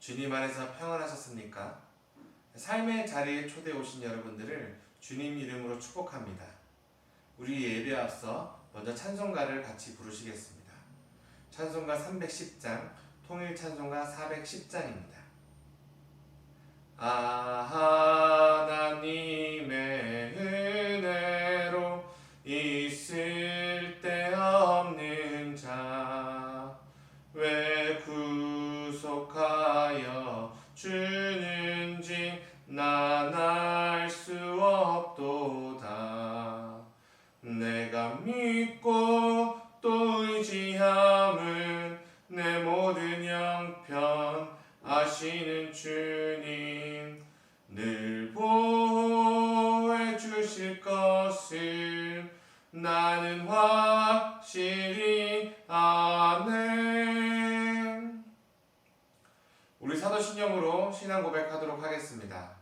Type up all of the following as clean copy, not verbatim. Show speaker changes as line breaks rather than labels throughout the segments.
주님 안에서 평안하셨습니까? 삶의 자리에 초대해 오신 여러분들을 주님 이름으로 축복합니다. 우리 예배에 앞서 먼저 찬송가를 같이 부르시겠습니다. 찬송가 310장, 통일 찬송가 410장입니다. 하나님의 은혜로 있을 데 없는 자, 왜 구속하여 주는지 난 알 수 없도다. 내가 믿고 또 의지함은 내 모든 형편 아시는 주님, 늘 보호해 주실 것을 나는 확실히 아네. 우리 사도신경으로 신앙 고백하도록 하겠습니다.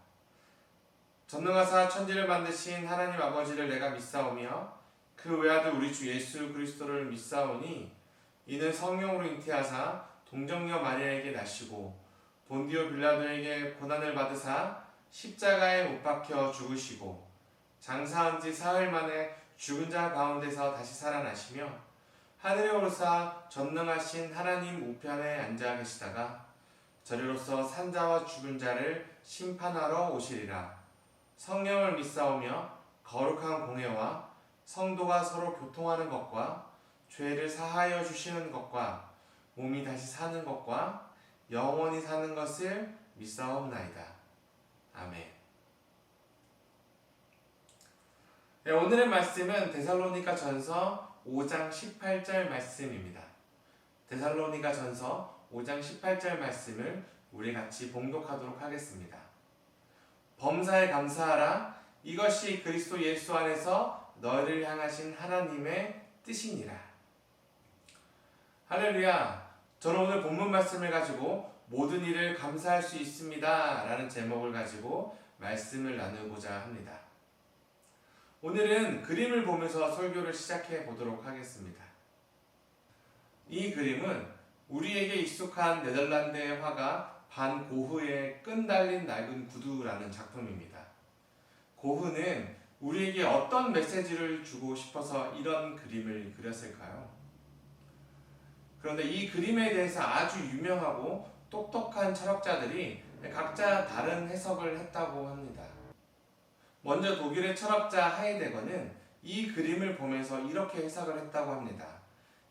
전능하사 천지를 만드신 하나님 아버지를 내가 믿사오며 그 외아들 우리 주 예수 그리스도를 믿사오니 이는 성령으로 잉태하사 동정녀 마리아에게 나시고 본디오 빌라도에게 고난을 받으사 십자가에 못 박혀 죽으시고 장사한 지 사흘 만에 죽은 자 가운데서 다시 살아나시며 하늘에 오르사 전능하신 하나님 우편에 앉아 계시다가 저리로서 산자와 죽은 자를 심판하러 오시리라. 성령을 믿사오며 거룩한 공회와 성도가 서로 교통하는 것과 죄를 사하여 주시는 것과 몸이 다시 사는 것과 영원히 사는 것을 믿사옵나이다. 아멘. 네, 오늘의 말씀은 데살로니가 전서 5장 18절 말씀입니다. 데살로니가 전서 5장 18절 말씀을 우리 같이 봉독하도록 하겠습니다. 범사에 감사하라. 이것이 그리스도 예수 안에서 너희를 향하신 하나님의 뜻이니라. 할렐루야. 저는 오늘 본문 말씀을 가지고 모든 일을 감사할 수 있습니다 라는 제목을 가지고 말씀을 나누고자 합니다. 오늘은 그림을 보면서 설교를 시작해 보도록 하겠습니다. 이 그림은 우리에게 익숙한 네덜란드의 화가 반 고흐의 끈 달린 낡은 구두라는 작품입니다. 고흐는 우리에게 어떤 메시지를 주고 싶어서 이런 그림을 그렸을까요? 그런데 이 그림에 대해서 아주 유명하고 똑똑한 철학자들이 각자 다른 해석을 했다고 합니다. 먼저 독일의 철학자 하이데거는 이 그림을 보면서 이렇게 해석을 했다고 합니다.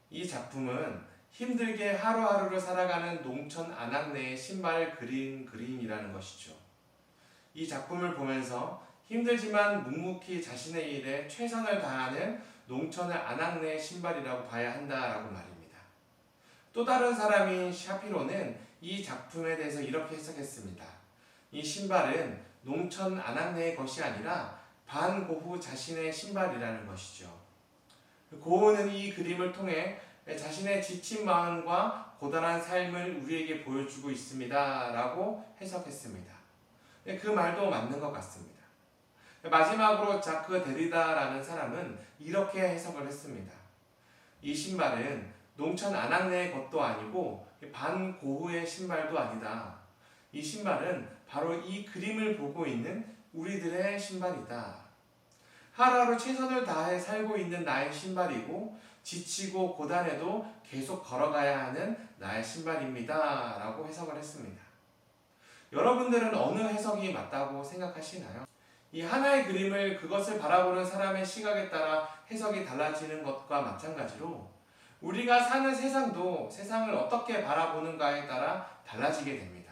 이 작품은 힘들게 하루하루를 살아가는 농촌 아낙네의 신발을 그린 그림이라는 것이죠. 이 작품을 보면서 힘들지만 묵묵히 자신의 일에 최선을 다하는 농촌의 아낙네의 신발이라고 봐야 한다라고 말입니다. 또 다른 사람인 샤피로는 이 작품에 대해서 이렇게 해석했습니다. 이 신발은 농촌 아낙네의 것이 아니라 반고흐 자신의 신발이라는 것이죠. 고흐는 이 그림을 통해 자신의 지친 마음과 고단한 삶을 우리에게 보여주고 있습니다 라고 해석했습니다. 그 말도 맞는 것 같습니다. 마지막으로 자크 데리다라는 사람은 이렇게 해석을 했습니다. 이 신발은 농촌 아낙네의 것도 아니고 반고흐의 신발도 아니다. 이 신발은 바로 이 그림을 보고 있는 우리들의 신발이다. 하루하루 최선을 다해 살고 있는 나의 신발이고 지치고 고단해도 계속 걸어가야 하는 나의 신발입니다 라고 해석을 했습니다. 여러분들은 어느 해석이 맞다고 생각하시나요? 이 하나의 그림을 그것을 바라보는 사람의 시각에 따라 해석이 달라지는 것과 마찬가지로 우리가 사는 세상도 세상을 어떻게 바라보는가에 따라 달라지게 됩니다.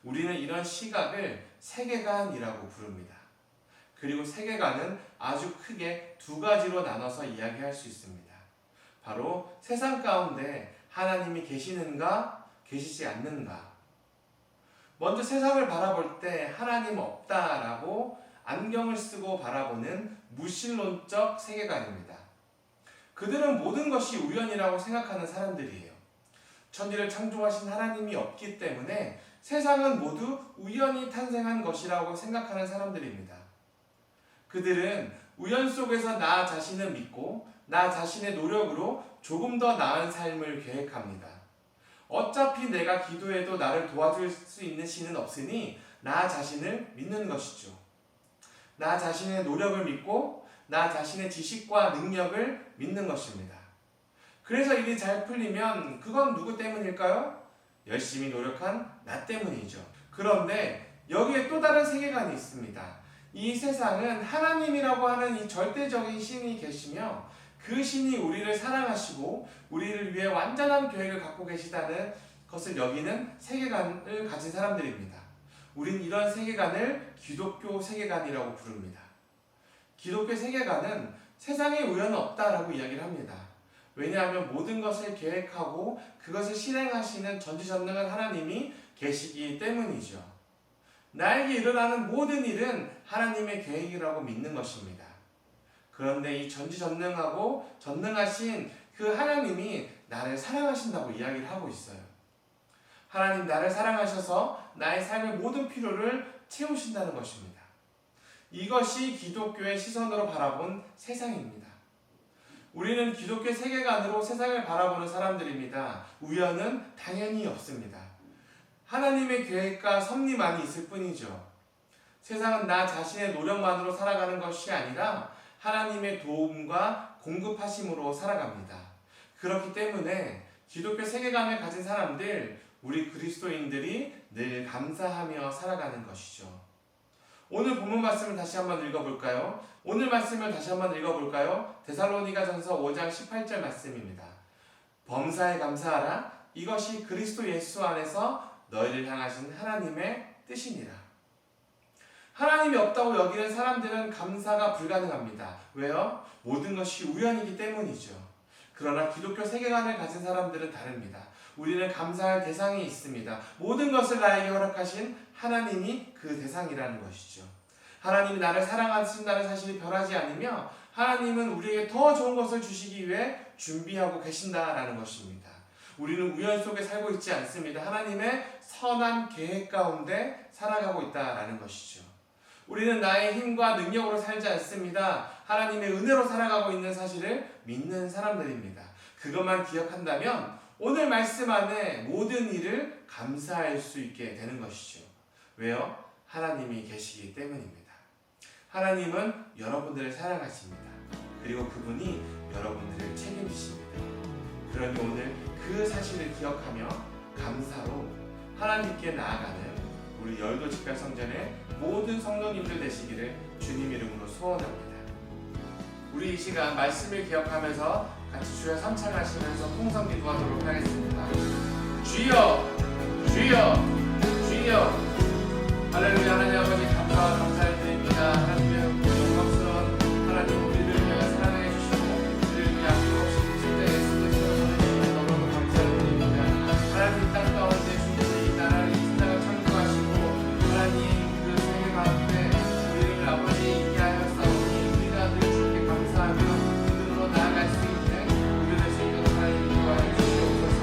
우리는 이런 시각을 세계관이라고 부릅니다. 그리고 세계관은 아주 크게 두 가지로 나눠서 이야기할 수 있습니다. 바로 세상 가운데 하나님이 계시는가, 계시지 않는가. 먼저 세상을 바라볼 때 하나님 없다라고 안경을 쓰고 바라보는 무신론적 세계관입니다. 그들은 모든 것이 우연이라고 생각하는 사람들이에요. 천지를 창조하신 하나님이 없기 때문에 세상은 모두 우연히 탄생한 것이라고 생각하는 사람들입니다. 그들은 우연 속에서 나 자신을 믿고 나 자신의 노력으로 조금 더 나은 삶을 계획합니다. 어차피 내가 기도해도 나를 도와줄 수 있는 신은 없으니 나 자신을 믿는 것이죠. 나 자신의 노력을 믿고 나 자신의 지식과 능력을 믿는 것입니다. 그래서 일이 잘 풀리면 그건 누구 때문일까요? 열심히 노력한 나 때문이죠. 그런데 여기에 또 다른 세계관이 있습니다. 이 세상은 하나님이라고 하는 이 절대적인 신이 계시며 그 신이 우리를 사랑하시고 우리를 위해 완전한 계획을 갖고 계시다는 것을 여기는 세계관을 가진 사람들입니다. 우린 이런 세계관을 기독교 세계관이라고 부릅니다. 기독교 세계관은 세상에 우연은 없다라고 이야기를 합니다. 왜냐하면 모든 것을 계획하고 그것을 실행하시는 전지전능한 하나님이 계시기 때문이죠. 나에게 일어나는 모든 일은 하나님의 계획이라고 믿는 것입니다. 그런데 이 전지전능하고 전능하신 그 하나님이 나를 사랑하신다고 이야기를 하고 있어요. 하나님 나를 사랑하셔서 나의 삶의 모든 필요를 채우신다는 것입니다. 이것이 기독교의 시선으로 바라본 세상입니다. 우리는 기독교 세계관으로 세상을 바라보는 사람들입니다. 우연은 당연히 없습니다. 하나님의 계획과 섭리만이 있을 뿐이죠. 세상은 나 자신의 노력만으로 살아가는 것이 아니라 하나님의 도움과 공급하심으로 살아갑니다. 그렇기 때문에 기독교 세계관을 가진 사람들, 우리 그리스도인들이 늘 감사하며 살아가는 것이죠. 오늘 본문 말씀을 다시 한번 읽어볼까요? 오늘 말씀을 다시 한번 읽어볼까요? 데살로니가전서 5장 18절 말씀입니다. 범사에 감사하라. 이것이 그리스도 예수 안에서 너희를 향하신 하나님의 뜻이니라. 하나님이 없다고 여기는 사람들은 감사가 불가능합니다. 왜요? 모든 것이 우연이기 때문이죠. 그러나 기독교 세계관을 가진 사람들은 다릅니다. 우리는 감사할 대상이 있습니다. 모든 것을 나에게 허락하신 하나님이 그 대상이라는 것이죠. 하나님이 나를 사랑하신다는 사실이 변하지 않으며 하나님은 우리에게 더 좋은 것을 주시기 위해 준비하고 계신다라는 것입니다. 우리는 우연 속에 살고 있지 않습니다. 하나님의 선한 계획 가운데 살아가고 있다라는 것이죠. 우리는 나의 힘과 능력으로 살지 않습니다. 하나님의 은혜로 살아가고 있는 사실을 믿는 사람들입니다. 그것만 기억한다면 오늘 말씀 안에 모든 일을 감사할 수 있게 되는 것이죠. 왜요? 하나님이 계시기 때문입니다. 하나님은 여러분들을 사랑하십니다. 그리고 그분이 여러분들을 책임지십니다. 그러니 오늘 그 사실을 기억하며 감사로 하나님께 나아가는 우리 열도 직갈성전의 모든 성도님들 되시기를 주님 이름으로 소원합니다. 우리 이 시간 말씀을 기억하면서 같이 주여 삼창하시면서 통성 기도하도록 하겠습니다. 주여, 주여, 주여. 할렐루야. 하나님 아버지 감사와 감사를 드립니다. 하나님의 영광스러운 하나님 우리를 위해 사랑해 주시고 우리를 위해 아낌없이 진짜 예수님께서 보내주신 너무너무 감사를 드립니다. 하나님 땅 가운데 주님이 이 나라를 이 세상을 창조하시고 하나님 그 세계 가운데 우리를 아버지 있게 하였사오니 우리가 늘 주께 감사하며 믿음으로 나아갈 수 있는 우리 될 수 있도록 하나님 인도하여 주시옵소서.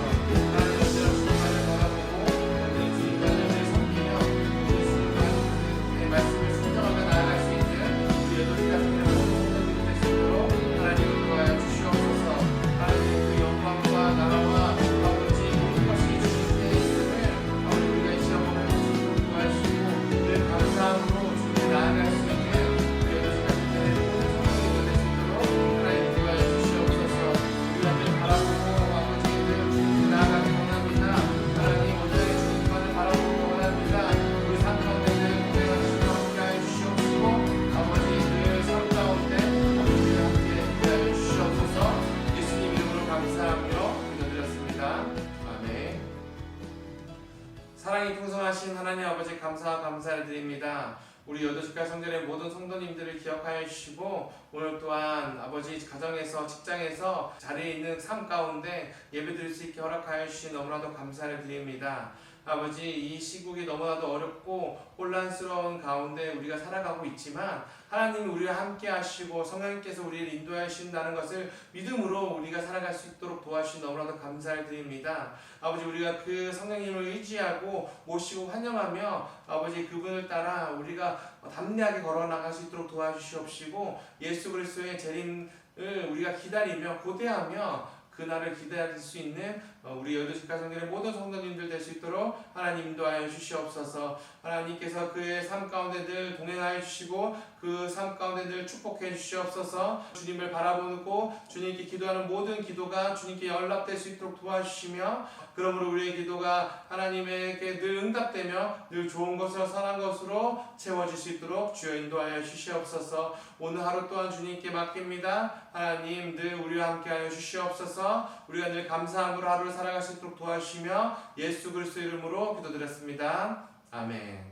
하나님 언제나 주님만을 바라보고 하나님 주님만을 늘 섬기며 예수님의 말씀을 순종하며 나아갈 수 있는 우리 여덟 가정의 모든 성도님들 될 수 있도록 하나님 인도하여 주시옵소서. 하나님 그 영광과 나라와 아버지 모든 것이 주님께 있음을 아버지 우리가 이 시간 보면 도와주시고 늘 감사함으로 주님께 나아갈 수 있는 우리 여덟 가정의 모든 성도님들 될 수 있도록 하나님 인도하여 주시옵소서. 우리가 늘 바라보고 아버지 늘 주님께 나아가기 원합니다. 하나님 온전히 주님만을 바라보기 원합니다. 우리 삶 가운데는 은혜가 주시고 함께하여 주시옵시고 아버지 늘 삶 가운데 아버지와 함께 인도하여 주시옵소서. 예수님 이름으로 감사하며 기도드렸습니다. 아멘. 사랑이 풍성하신 하나님 아버지 감사와 감사를 드립니다. 우리 여도십가 성전의 모든 성도님들을 기억하여 주시고 오늘 또한 아버지 가정에서 직장에서 자리에 있는 삶 가운데 예배드릴 수 있게 허락하여 주신 너무나도 감사를 드립니다. 아버지 이 시국이 너무나도 어렵고 혼란스러운 가운데 우리가 살아가고 있지만 하나님이 우리와 함께 하시고 성령님께서 우리를 인도하여 주신다는 것을 믿음으로 우리가 살아갈 수 있도록 도와주신 너무나도 감사를 드립니다. 아버지 우리가 그 성령님을 의지하고 모시고 환영하며 아버지 그분을 따라 우리가 담대하게 걸어나갈 수 있도록 도와주시옵시고 예수 그리스도의 재림을 우리가 기다리며 고대하며 그날을 기다릴 수 있는 우리 열두식 가정들의 모든 성도님들 될 수 있도록 하나님 인도하여 주시옵소서. 하나님께서 그의 삶 가운데 늘 동행하여 주시고 그 삶 가운데 늘 축복해 주시옵소서. 주님을 바라보고 주님께 기도하는 모든 기도가 주님께 연락될 수 있도록 도와주시며, 그러므로 우리의 기도가 하나님에게 늘 응답되며 늘 좋은 것으로 선한 것으로 채워질 수 있도록 주여 인도하여 주시옵소서. 오늘 하루 또한 주님께 맡깁니다. 하나님 늘 우리와 함께하여 주시옵소서. 우리가 늘 감사함으로 하루를 살아갈 수 있도록 도와주시며 예수 그리스도 이름으로 기도드렸습니다. 아멘.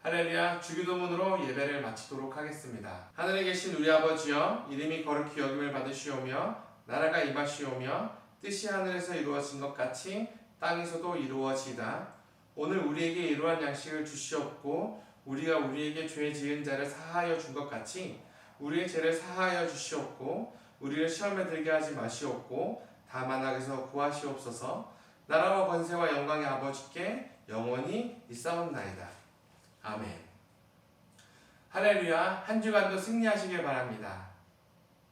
할렐루야. 주기도문으로 예배를 마치도록 하겠습니다. 하늘에 계신 우리 아버지여, 이름이 거룩히 여김을 받으시오며 나라가 임하시오며 뜻이 하늘에서 이루어진 것 같이 땅에서도 이루어지이다. 오늘 우리에게 이러한 양식을 주시옵고 우리가 우리에게 죄 지은 자를 사하여 준 것 같이 우리의 죄를 사하여 주시옵고 우리를 시험에 들게 하지 마시옵고 다만 악에서 구하시옵소서. 나라와 권세와 영광의 아버지께 영원히 있사옵나이다. 아멘. 할렐루야. 한 주간도 승리하시길 바랍니다.